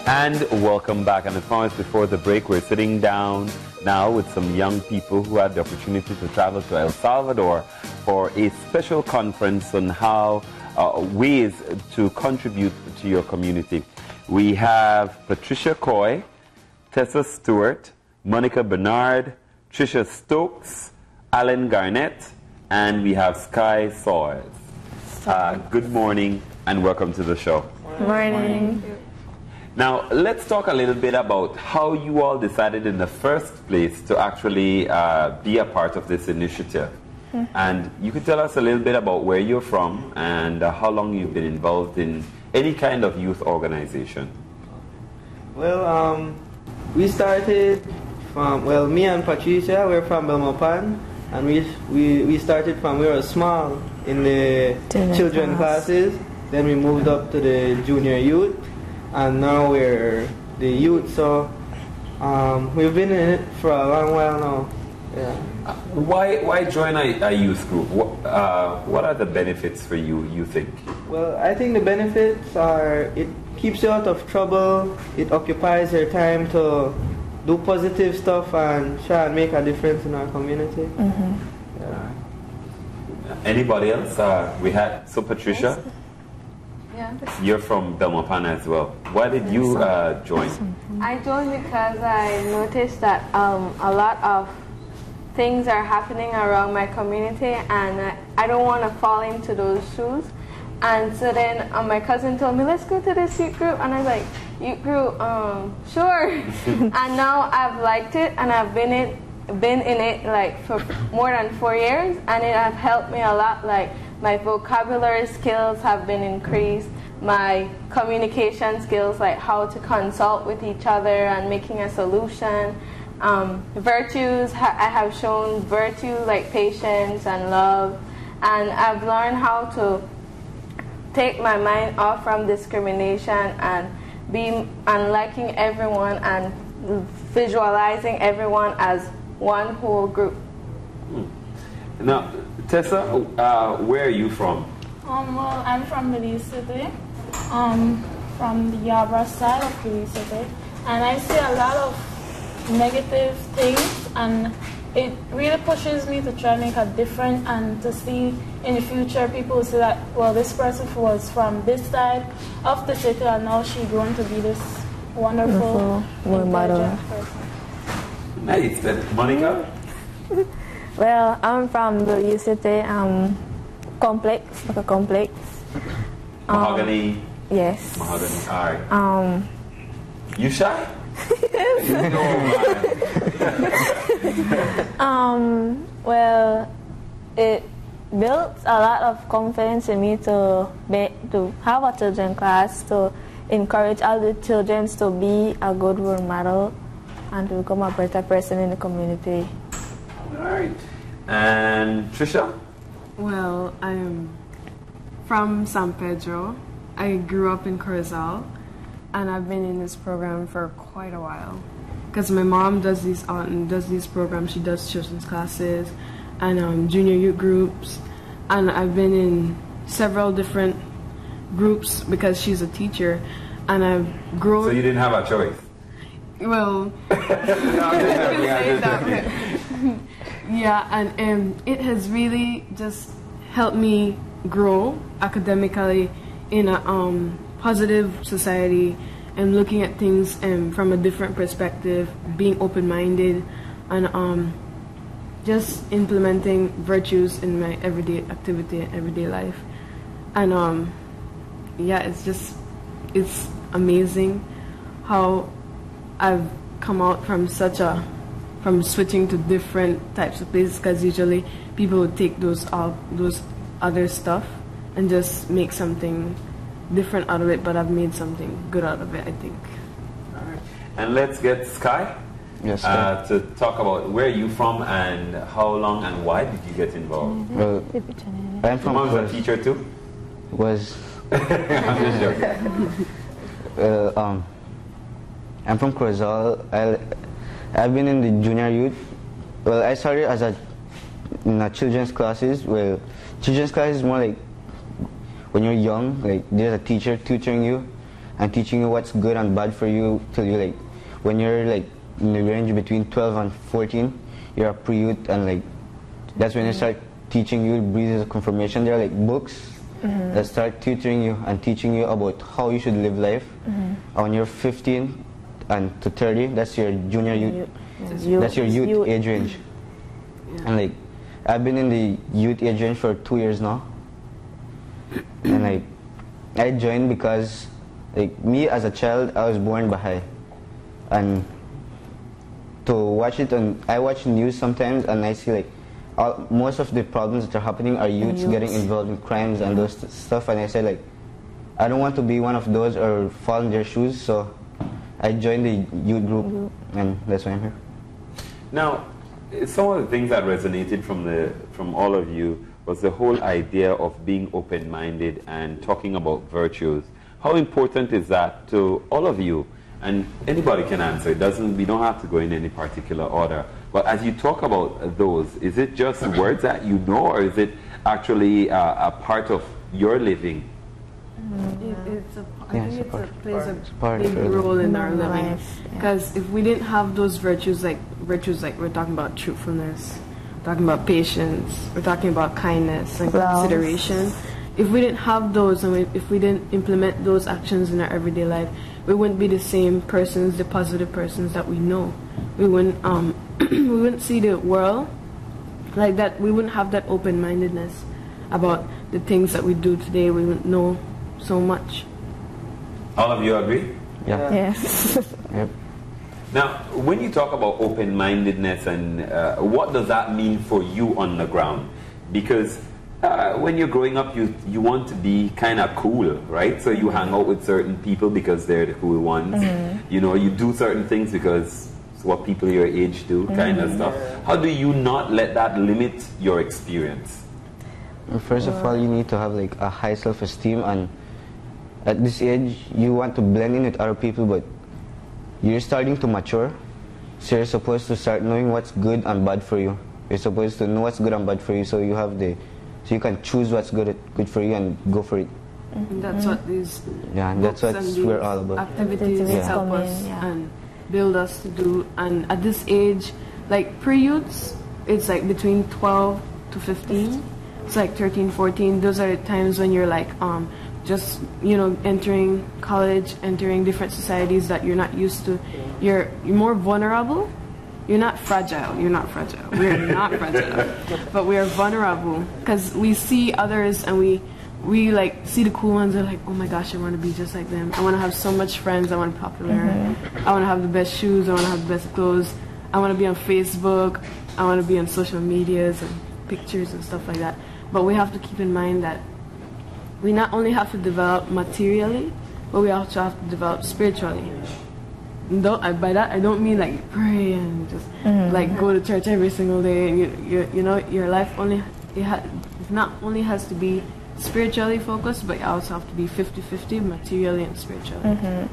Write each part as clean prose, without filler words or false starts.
And welcome back. And as promised before the break, we're sitting down now with some young people who had the opportunity to travel to El Salvador for a special conference on how ways to contribute to your community. We have Patricia Coy, Tessa Stewart, Monica Bernard, Tricia Stokes, Alan Garnett, and we have Sky Sawyers. Good morning and welcome to the show. Morning. Now, let's talk a little bit about how you all decided in the first place to actually be a part of this initiative. And you could tell us a little bit about where you're from and how long you've been involved in any kind of youth organization. Well, we started from, well, me and Patricia, we're from Belmopan, and we started from, we were small in the children classes, then we moved up to the junior youth, and now we're the youth, so we've been in it for a long while now. Yeah. Why join a youth group? What are the benefits for you, you think? Well, I think the benefits are it keeps you out of trouble, it occupies your time to do positive stuff and try and make a difference in our community. Yeah. Anybody else? We had, so Patricia? Yeah. You're from Belmopan as well. Why did you join? I joined because I noticed that a lot of things are happening around my community and I don't want to fall into those shoes. And so then my cousin told me, let's go to this youth group. And I was like, youth group, sure. And now I've liked it and I've been in it like for more than 4 years, and it has helped me a lot. Like my vocabulary skills have been increased, my communication skills, like how to consult with each other and making a solution. Virtues, I have shown virtue like patience and love, and I've learned how to take my mind off from discrimination and liking everyone and visualizing everyone as one whole group. Now, Tessa, where are you from? Well, I'm from Belize City, from the Yabra side of Belize City, and I see a lot of negative things, and it really pushes me to try and make a difference and to see in the future people say that, well, this person was from this side of the city and now she's going to be this wonderful role model person. Nice. Monica? Well, I'm from Belize City, complex, like a complex. Mahogany? Yes. Mahogany, alright. You shy? Well, it built a lot of confidence in me to have a children class, to encourage all the children to be a good role model and to become a better person in the community. All right. And Trisha? Well, I'm from San Pedro. I grew up in Corozal, and I've been in this program for quite a while. Because my mom does these programs. She does children's classes and junior youth groups, and I've been in several different groups because she's a teacher, and I've grown. So you didn't have a choice. Well, yeah, and it has really just helped me grow academically in a positive society and looking at things from a different perspective, being open-minded, and just implementing virtues in my everyday activity and everyday life. And yeah, it's amazing how I've come out from from switching to different types of places, because usually people would take those other stuff and just make something different out of it, but I've made something good out of it, I think. All right. And let's get Sky to talk about where you from and how long and why did you get involved? Well, I'm from. Your mom's a teacher too? Was. I'm just joking. I'm from Corozal. I've been in the junior youth. Well, I started as in children's classes. Well, children's classes is more like when you're young, like there's a teacher tutoring you, and teaching you what's good and bad for you till you like, when you're like in the range between 12 and 14, you're a pre-youth, and like that's when they start teaching you breezes of confirmation. There are like books that start tutoring you and teaching you about how you should live life. And when you're 15 and to 30, that's your junior youth. That's your youth age range. And like I've been in the youth age range for 2 years now, and like I joined because like me as a child, I was born Baha'i, and to watch it, and I watch news sometimes and I see like most of the problems that are happening are youths getting involved in crimes and those stuff, and I said like I don't want to be one of those or fall in their shoes, so I joined the youth group, and that's why I'm here. Now, some of the things that resonated from all of you was the whole idea of being open-minded and talking about virtues. How important is that to all of you? And anybody can answer. We don't have to go in any particular order. But as you talk about those, is it just words that you know, or is it actually a part of your living? I think it plays a big role in our living. Because if we didn't have those virtues like we're talking about truthfulness, talking about patience, we're talking about kindness and consideration. If we didn't have those, and if we didn't implement those actions in our everyday life, we wouldn't be the same persons, the positive persons that we know. We wouldn't we wouldn't see the world like that. We wouldn't have that open-mindedness about the things that we do today. We wouldn't know so much. All of you agree? Yeah. Yes. Yep. Now, when you talk about open-mindedness, and what does that mean for you on the ground? Because when you're growing up, you want to be kind of cool, right? So you hang out with certain people because they're the cool ones. You know, you do certain things because it's what people your age do, kind of stuff. How do you not let that limit your experience? First of all, you need to have like a high self-esteem, and at this age, you want to blend in with other people, but you're starting to mature, so you're supposed to start knowing what's good and bad for you. You're supposed to know what's good and bad for you, so you can choose what's good for you and go for it. And that's what these that's what we're all about. Activities help us and build us to do. And at this age, like pre-youths, it's like between 12 to 15. It's like 13, 14. Those are the times when you're like just, you know, entering college, entering different societies that you're not used to. You're more vulnerable. You're not fragile. You're not fragile. We're not fragile. But we are vulnerable because we see others and we like see the cool ones. They're like, oh my gosh, I want to be just like them. I want to have so much friends. I want to be popular. I want to have the best shoes. I want to have the best clothes. I want to be on Facebook. I want to be on social medias and pictures and stuff like that. But we have to keep in mind that we not only have to develop materially, but we also have to develop spiritually. By that I don't mean like pray and just like go to church every single day. You know, your life not only has to be spiritually focused, but you also have to be 50-50 materially and spiritually.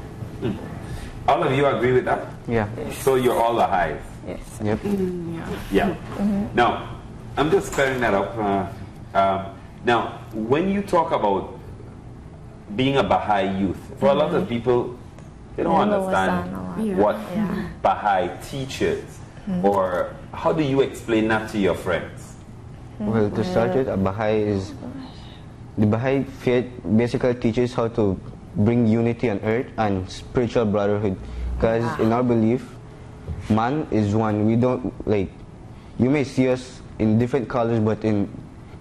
All of you agree with that? Yeah. So you're all the highs? Yes. Yep. Yeah. Now, I'm just clearing that up. Now, when you talk about being a Baha'i youth, for a lot of people, they don't understand what Baha'i teaches, or how do you explain that to your friends? Well, to start with, the Baha'i faith basically teaches how to bring unity on earth and spiritual brotherhood. Because in our belief, man is one. We don't like. You may see us in different colors, but in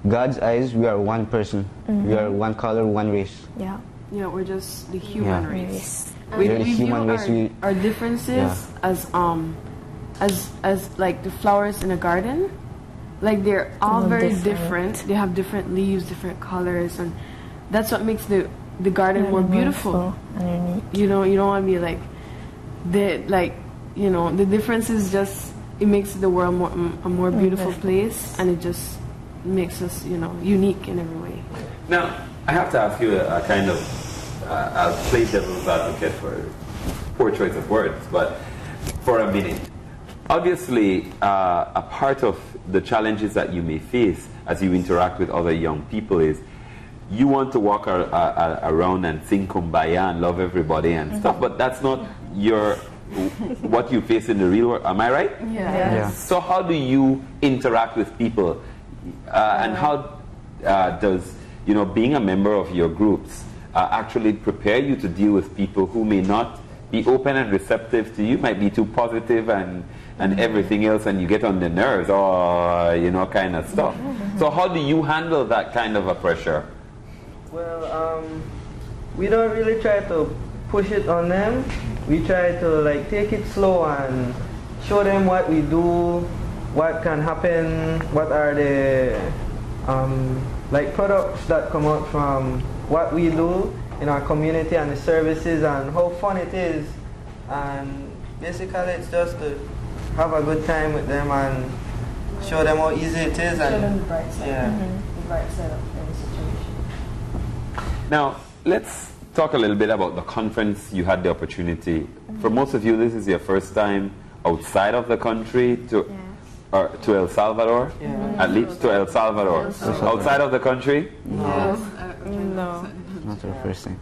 God's eyes, we are one person. We are one color, one race. Yeah. Yeah, we're just the human race. We view our differences as like the flowers in a garden. Like they're all very different. They have different leaves, different colors, and that's what makes the garden more beautiful. You know, you don't want to be like the difference is just it makes the world a more beautiful place, and it just makes us, you know, unique in every way. Now, I have to ask you a kind of, I'll play devil's advocate for poor choice of words, but for a minute. Obviously, a part of the challenges that you may face as you interact with other young people is you want to walk around and sing kumbaya and love everybody and stuff, but that's not what you face in the real world. Am I right? Yeah. So how do you interact with people, and how does being a member of your groups actually prepare you to deal with people who may not be open and receptive to you, might be too positive and everything else, and you get on their nerves, or kind of stuff. So how do you handle that kind of a pressure? Well, we don't really try to push it on them. We try to take it slow and show them what we do, what can happen, what are the products that come out from what we do in our community and the services and how fun it is. And basically it's just to have a good time with them and show them how easy it is. Show them the bright side. Yeah. The bright side of every situation. Now, let's talk a little bit about the conference you had the opportunity. For most of you, this is your first time outside of the country to El Salvador? At least to El Salvador. Outside of the country? No. Not the first thing.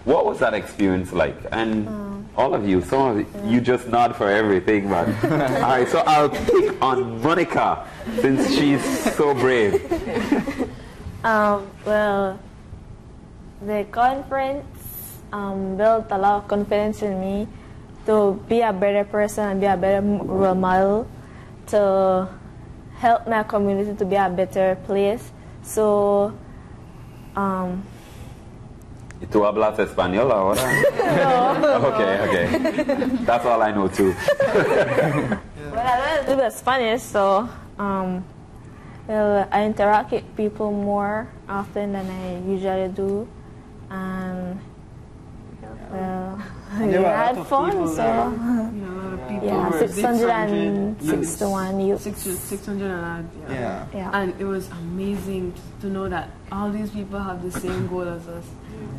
What was that experience like? And all of you, some of you just nod for everything, but all right, so I'll pick on Monica since she's so brave. Well, the conference built a lot of confidence in me to be a better person and be a better role model, to help my community to be a better place. So, ¿Tú hablas español ahora? No. Okay. That's all I know too. Well, I don't do Spanish, so I interact with people more often than I usually do, and I had fun. So A lot of people. yeah, Over 661 youth. 600 and odd. Yeah. And it was amazing to know that all these people have the same goal as us,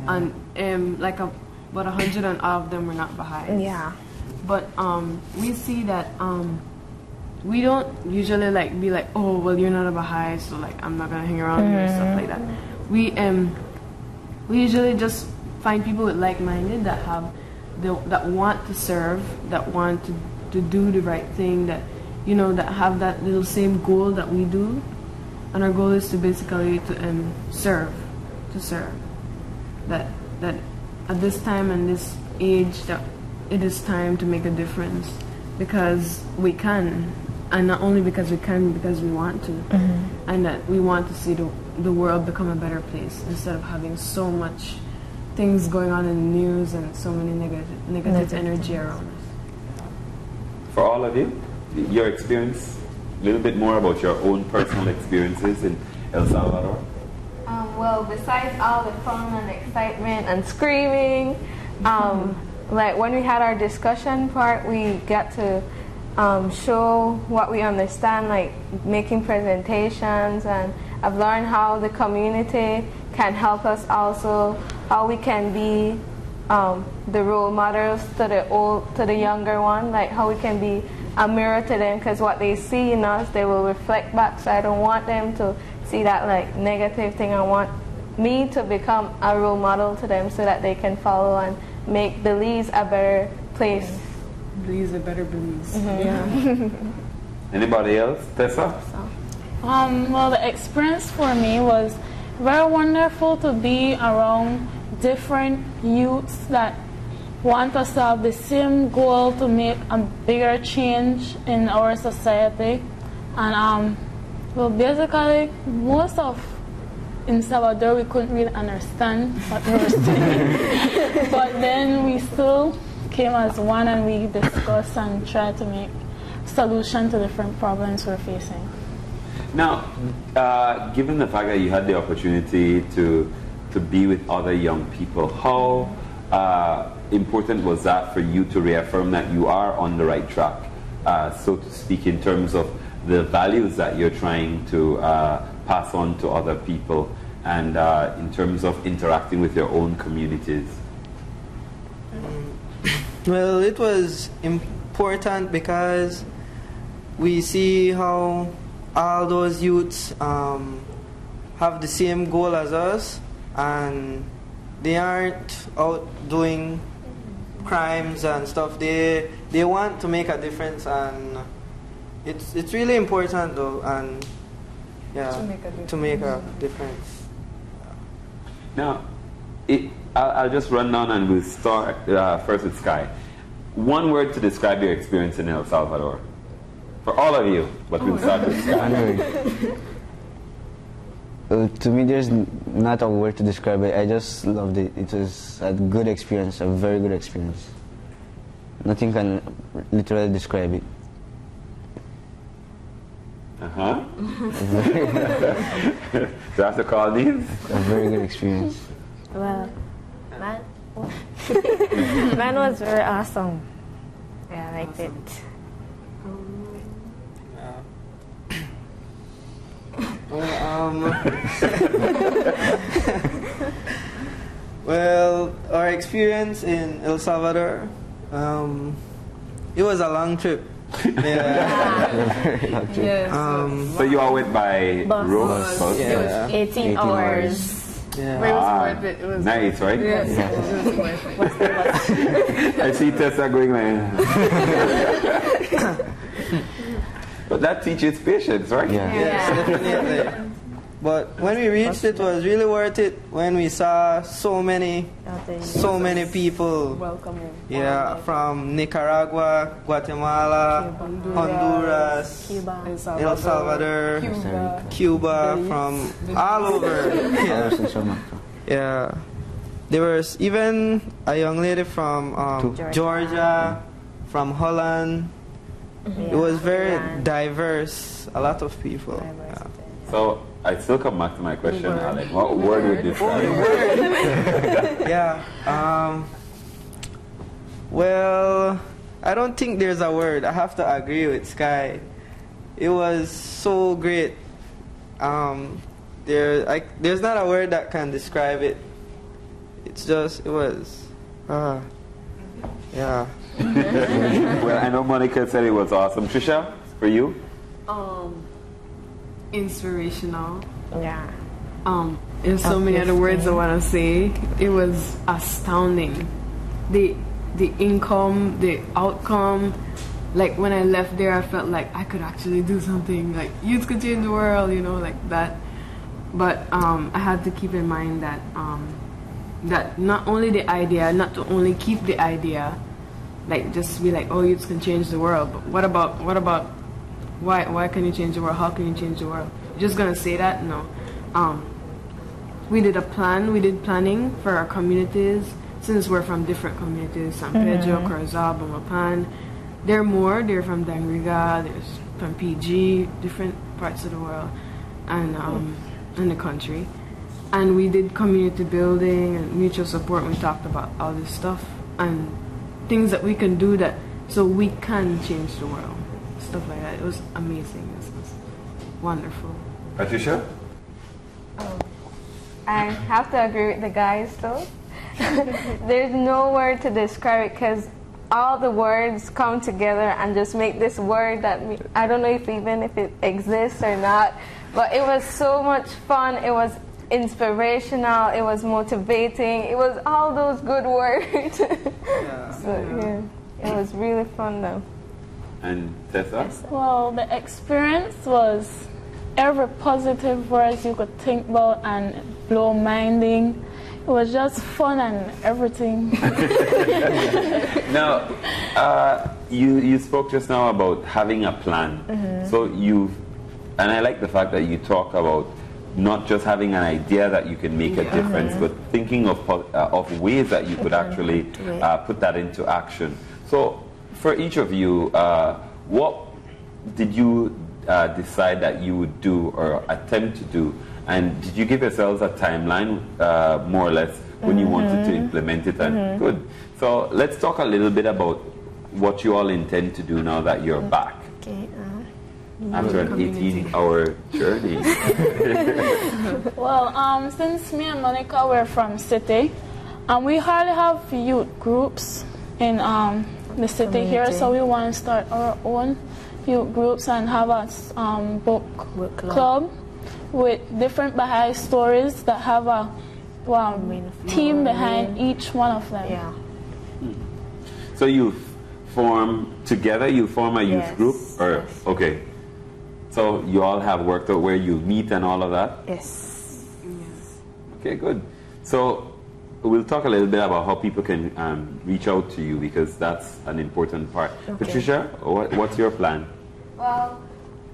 and about 100 and odd of them were not Baha'i. Yeah. But we see that we don't usually be like, oh well, you're not a Baha'i, so I'm not gonna hang around you and stuff like that. We usually just find people with like-minded that want to serve, that want to do the right thing, that that have that little same goal that we do, and our goal is to basically to serve. That at this time and this age that it is time to make a difference, because we can, and not only because we can, because we want to, and that we want to see the world become a better place instead of having so much things going on in the news and so many negative energy around us. For all of you, your experience, a little bit more about your own personal experiences in El Salvador. Well, besides all the fun and excitement and screaming, when we had our discussion part, we got to show what we understand, making presentations, and I've learned how the community can help us also, how we can be the role models to the younger one, how we can be a mirror to them, because what they see in us, they will reflect back. So I don't want them to see that negative thing. I want me to become a role model to them so that they can follow and make Belize a better place. Belize a better Belize. Yeah. Anybody else? Tessa? Well, the experience for me was very wonderful to be around different youths that want us to have the same goal to make a bigger change in our society. And well, basically, most of in Salvador we couldn't really understand what they were saying, but then we still came as one and we discussed and tried to make solution to different problems we're facing. Now, given the fact that you had the opportunity to be with other young people, how important was that for you to reaffirm that you are on the right track, so to speak, in terms of the values that you're trying to pass on to other people, and in terms of interacting with your own communities? Well, it was important because we see how all those youths have the same goal as us, and they aren't out doing crimes and stuff. They want to make a difference, and it's really important though, and yeah, to make a difference. Now, I'll just run down and we'll start first with Sky. One word to describe your experience in El Salvador. For all of you, but we'll start with Sky. To me, there's not a word to describe it. I just loved it. It was a good experience, a very good experience. Nothing can literally describe it. Uh-huh. Do I have to call names? A very good experience. Well, man was very awesome. Yeah, I liked it. Well, our experience in El Salvador, it was a long trip. Yeah. Yes. So you all went by Bus. road? Yeah. 18 hours. Yeah. But it was worth it. It was Nice, right? Yes, it was worth it. I see Tessa going like. But that teaches patience, right? Yeah. Yes, definitely. But when we reached, it was really worth it when we saw so many people. Welcoming. Yeah, from Nicaragua, Guatemala, Honduras, Cuba. El Salvador, Cuba, from all over. Yeah. There was even a young lady from Georgia, from Holland. It was very diverse, a lot of people. Yeah. So I still come back to my question, Alec. What word would describe it? Yeah. Well, I don't think there's a word. I have to agree with Sky. It was so great. There's not a word that can describe it. It was. Yeah. Well, I know Monica said it was awesome. Trisha, for you? Inspirational. Yeah. There's so many other words I want to say. It was astounding. The income, the outcome. Like when I left there, I felt like I could actually do something. Like youth could change the world, like that. But I had to keep in mind that that not only the idea, not to only keep the idea, like just be like, oh, youth can change the world. But what about why can you change the world? How can you change the world? You're just gonna say that? No. We did planning for our communities, since we're from different communities, San Pedro, Corazal, Bumapan. They're from Dangriga, there's from PG, different parts of the world, and in the country. And we did community building and mutual support. We talked about all this stuff and things that we can do so we can change the world. Stuff like that. It was amazing. It was wonderful. Patricia? I have to agree with the guys though. There's no word to describe it because all the words come together and just make this word that I don't know if it exists or not, but it was so much fun. It was inspirational. It was motivating. It was all those good words. It was really fun though. And Tessa? Well, the experience was every positive words you could think about and blow minding. It was just fun and everything. Now, you spoke just now about having a plan. So and I like the fact that you talk about not just having an idea that you can make a difference, but thinking of ways that you could actually put that into action. So, for each of you, what did you decide that you would do or attempt to do? And did you give yourselves a timeline, more or less, when you wanted to implement it? And good. So let's talk a little bit about what you all intend to do now that you're back. Okay. After an 18-hour journey. Well, since me and Monica were from city, we hardly have youth groups in the city here, so we want to start our own youth groups and have a book club with different Baha'i stories that have a team behind each one of them. Yeah. So you form together, you form a youth group? Or okay. So you all have worked out where you meet and all of that? Yes. Okay, good. So we'll talk a little bit about how people can reach out to you, because that's an important part. Okay. Patricia, what's your plan? Well,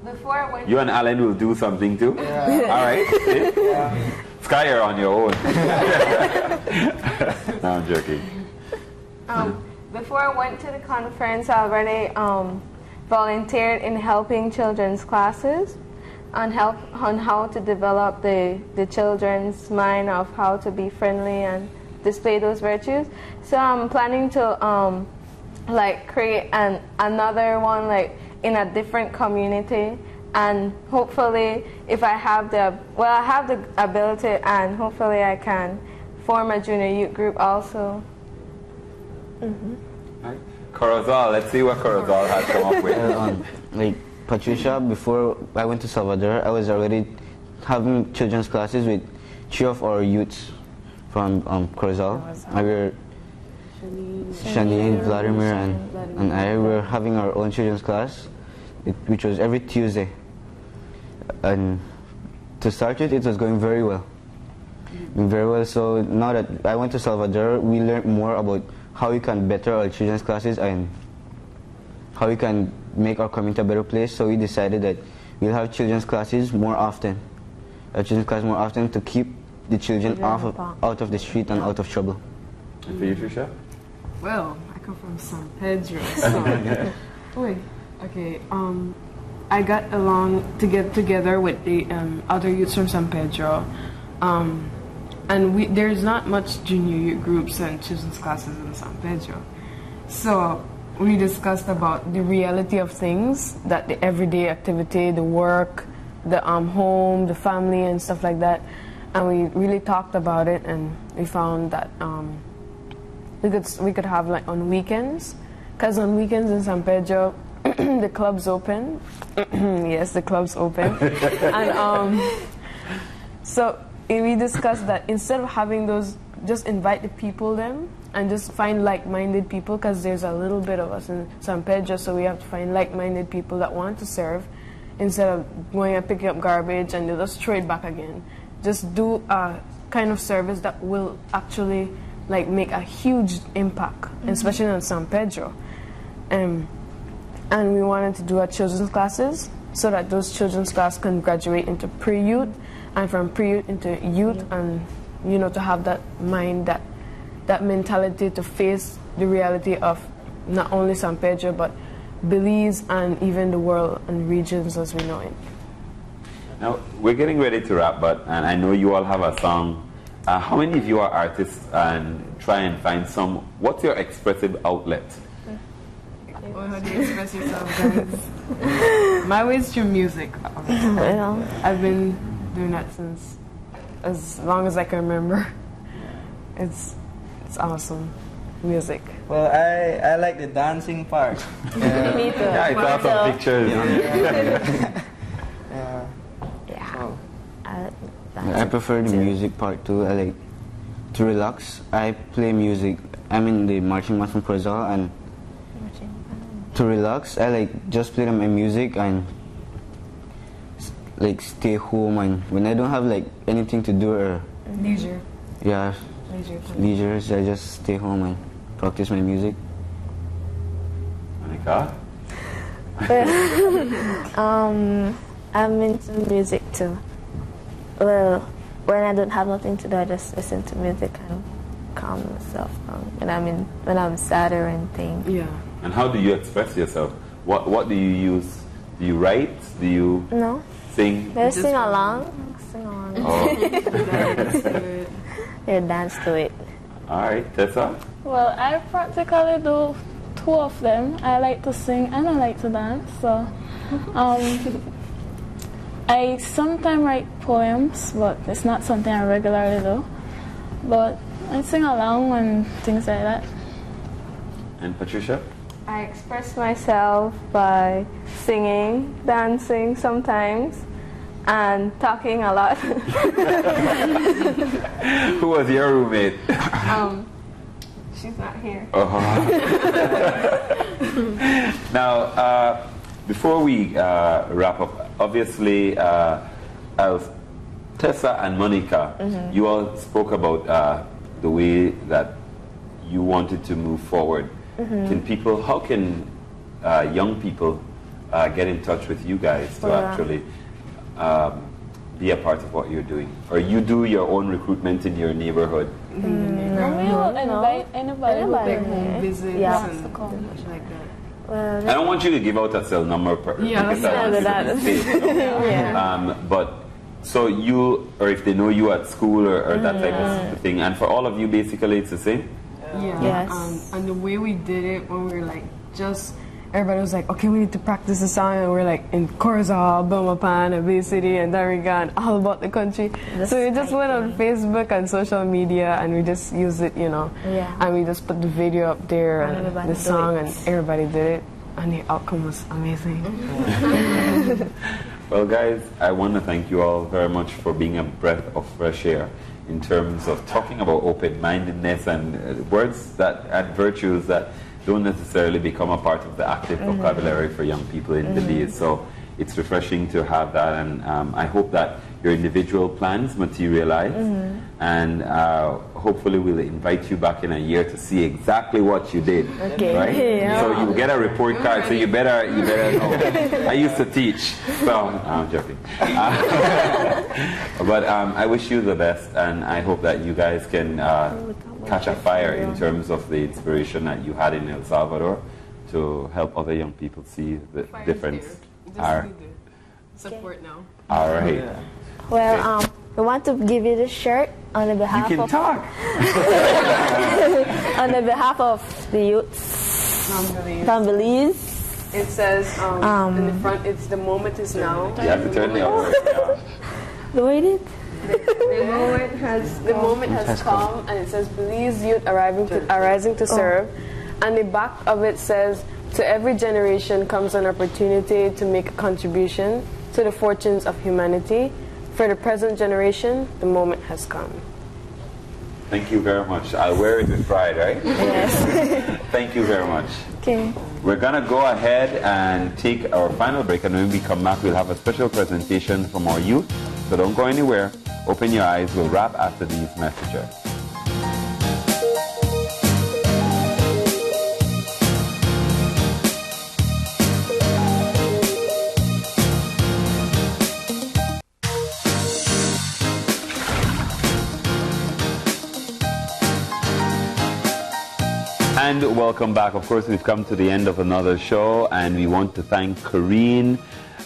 before I went... You and Alan will do something too? Yeah. All right. Sky, you're on your own. No, I'm joking. Before I went to the conference, I already volunteered in helping children's classes on how to develop the children's mind of how to be friendly and display those virtues. So I'm planning to like create another one like in a different community, and hopefully if I have the ability, and hopefully I can form a junior youth group also. Right. Corozal, let's see what Corozal has come up with. Like Patricia, before I went to Salvador, I was already having children's classes with 3 of our youths from Corozal. We were Shani, Vladimir, and I were having our own children's class, which was every Tuesday. And to start with, it was going very well. Very well. So now that I went to Salvador, we learned more about how we can better our children's classes and how we can make our community a better place. So we decided that we'll have children's classes more often. To keep the children out of the street and out of trouble. And for you, Trisha? Well, I come from San Pedro, so I got along to get together with the other youths from San Pedro, and there's not much junior youth groups and children's classes in San Pedro, so we discussed about the reality of things, that the everyday activity, the work, the home, the family, and stuff like that, and we really talked about it, and we found that we could have like on weekends, because on weekends in San Pedro the club's open. Yes, the club's open. And so we discussed that instead of having those, just invite the people then and just find like-minded people, because there's a little bit of us in San Pedro, so we have to find like-minded people that want to serve, instead of going and picking up garbage and they just throw it back again. Just do a kind of service that will actually like make a huge impact, especially in San Pedro. And we wanted to do our children's classes so that those children's classes can graduate into pre-youth, and from pre-youth into youth, and to have that mind, that mentality to face the reality of not only San Pedro but Belize and even the world and regions as we know it. Now we're getting ready to wrap, and I know you all have a song. How many of you are artists and try and find some? What's your expressive outlet? Well, how do you express yourself, guys? My way is through music. I've been doing that since as long as I can remember. It's awesome. Music. Well, I like the dancing part. Me too. Yeah, I saw some pictures. Oh. I prefer the music part too. I like to relax. I play music. I'm in the marching band from Corozal, and to relax, I like just play my music and like stay home, and when I don't have like anything to do or Leisure. yeah, leisure, so I just stay home and practice my music. Monica? I'm into music too. Well, when I don't have nothing to do, I just listen to music and calm myself down. When I'm sad or anything. Yeah. And how do you express yourself? What do you use? Do you write? Do you sing? They sing along. Oh. They dance to it. All right, Tessa? Well, I practically do 2 of them. I like to sing and I like to dance. So, I sometimes write poems, but it's not something I regularly do. But I sing along and things like that. And Patricia? I express myself by singing, dancing sometimes, and talking a lot. Who was your roommate? She's not here. Now, before we wrap up, obviously, as Tessa and Monica, you all spoke about the way that you wanted to move forward. How can young people get in touch with you guys to actually be a part of what you're doing? Or you do your own recruitment in your neighborhood? We will invite anybody who Like home visits Yeah. and stuff like that. Well, I don't want you to give out a cell number because I want you to be safe, you know? But so you, or if they know you at school or that type of thing, and for all of you basically it's the same? Yeah. Yes. And the way we did it when we were like everybody was like, okay, we need to practice the song, and we're like in Corza, Belmopan, and Bay City, and Dariga, and all about the country. So we just went on Facebook and social media, and we just used it, you know. Yeah. And we just put the video up there and everybody the do song, it. and everybody did it, and the outcome was amazing. Well, guys, I want to thank you all very much for being a breath of fresh air in terms of talking about open-mindedness and words and virtues that don't necessarily become a part of the active vocabulary for young people in Belize. So it's refreshing to have that, and I hope that your individual plans materialize, and hopefully we'll invite you back in a year to see exactly what you did. Okay. Right? Yeah. So you get a report card, so you better know. I used to teach, so I'm joking. But I wish you the best, and I hope that you guys can catch a fire in terms of the inspiration that you had in El Salvador to help other young people see the difference. Just need the support now. All right. Well, we want to give you the shirt on the You behalf can of talk. on the behalf of the youths from Belize. It says in the front, it's the moment is now. You have to turn the other way. The way it. The moment has come, and it says Belize Youth arising to serve, and the back of it says, to every generation comes an opportunity to make a contribution to the fortunes of humanity. For the present generation, the moment has come. Thank you very much. I'll wear it with pride, right? Yes. Thank you very much. Okay. We're going to go ahead and take our final break, and when we come back, we'll have a special presentation from our youth. So don't go anywhere. Open your eyes. We'll wrap after these messages. And welcome back. Of course, we've come to the end of another show, and we want to thank Corrine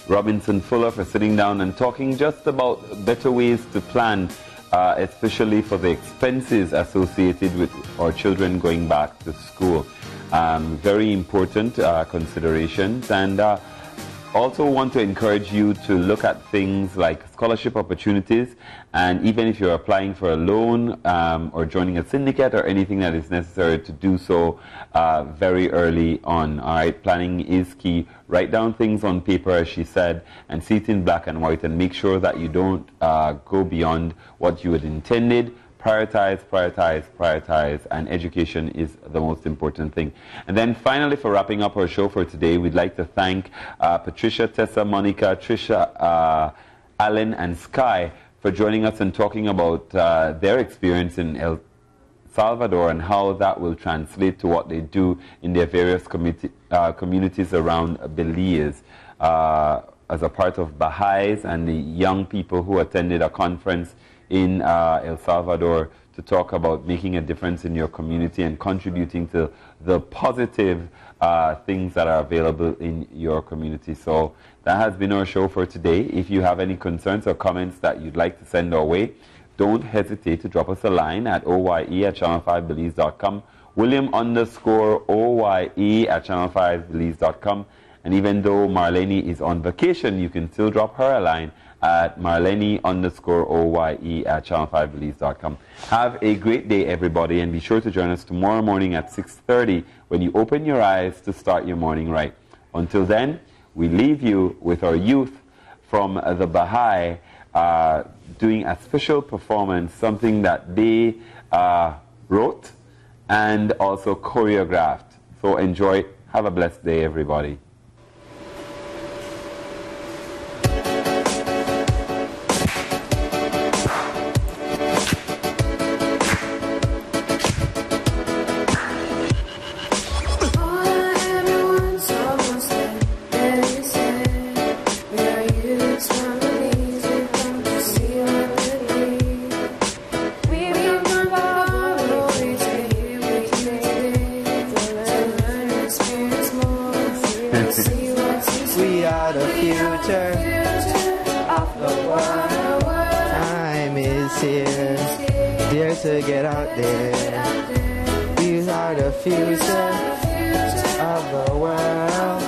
Robinson Fuller for sitting down and talking just about better ways to plan, especially for the expenses associated with our children going back to school. Very important considerations, and also want to encourage you to look at things like scholarship opportunities, and even if you're applying for a loan or joining a syndicate or anything that is necessary, to do so very early on. All right, planning is key. Write down things on paper, as she said, and see it in black and white, and make sure that you don't go beyond what you had intended. Prioritize, prioritize, prioritize, and education is the most important thing. And then finally, for wrapping up our show for today, we'd like to thank Patricia, Tessa, Monica, Trisha, Alan, and Sky for joining us and talking about their experience in El Salvador and how that will translate to what they do in their various communities around Belize. As a part of Baha'is and the young people who attended a conference in El Salvador to talk about making a difference in your community and contributing to the positive things that are available in your community. So that has been our show for today. If you have any concerns or comments that you'd like to send our way, don't hesitate to drop us a line at oye@channel5belize.com, William_oye@channel5belize.com. And even though Marlene is on vacation, you can still drop her a line at Marlene_oye@channel5belize.com. Have a great day, everybody, and be sure to join us tomorrow morning at 6:30 when you open your eyes to start your morning right. Until then, we leave you with our youth from the Baha'i doing a special performance, something that they wrote and also choreographed. So enjoy. Have a blessed day, everybody. We are the future of the world. Time is here, dare to get out there. We are the future of the world.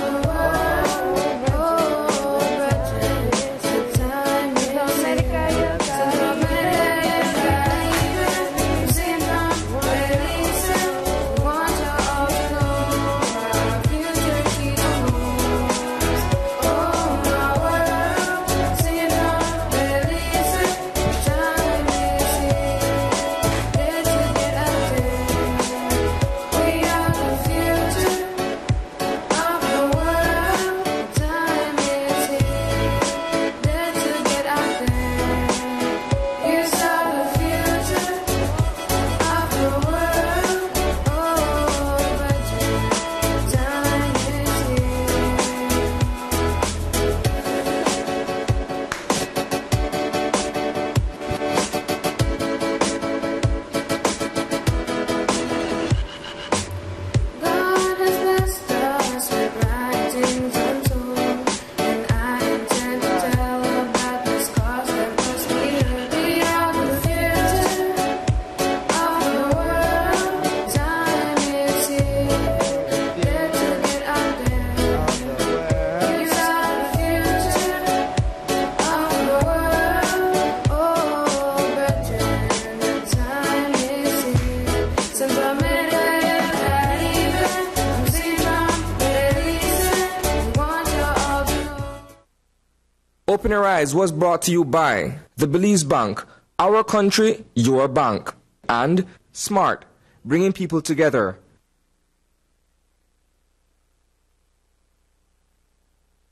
Open Your Eyes was brought to you by the Belize Bank, our country, your bank, and SMART, bringing people together